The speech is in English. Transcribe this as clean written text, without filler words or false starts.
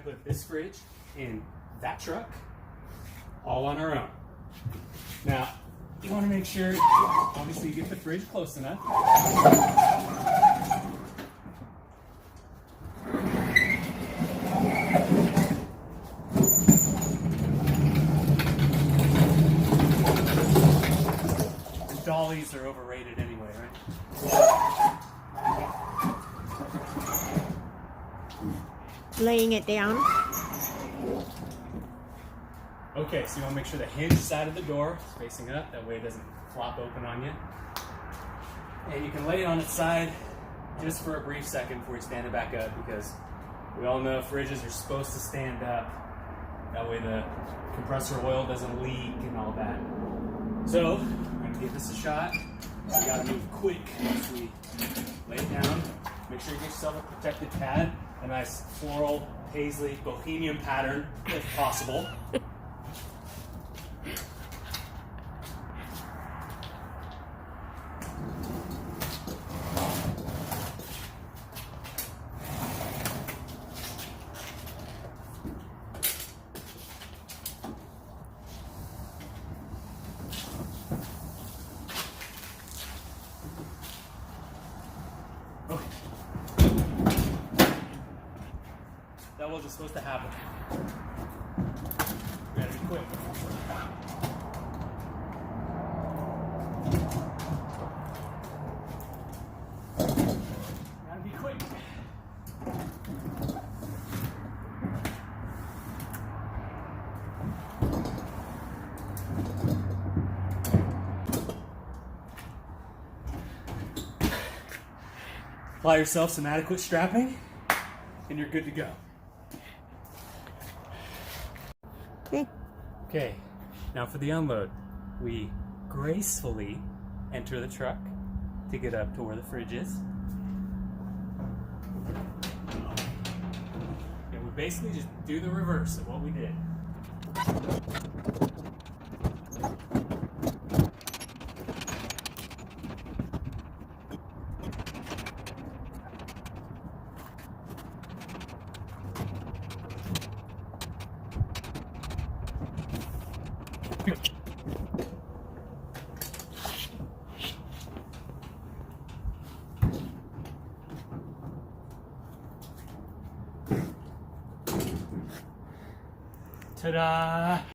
put this fridge in that truck all on our own. Now, you want to make sure, obviously, you get the fridge close enough. Dollies are overrated anyway, right? Laying it down. Okay, so you want to make sure the hinge side of the door is facing up, that way it doesn't flop open on you. And you can lay it on its side just for a brief second before you stand it back up, because we all know fridges are supposed to stand up. That way the compressor oil doesn't leak and all that. So, I'm going to give this a shot. You got to move quick once we lay it down. Make sure you get yourself a protected pad, a nice floral, paisley, bohemian pattern if possible. Okay. That wasn't supposed to happen. We gotta be quick. Gotta be quick. Apply yourself some adequate strapping, and you're good to go. Okay. Okay, now for the unload. We gracefully enter the truck to get up to where the fridge is. And we basically just do the reverse of what we did. Ta-da!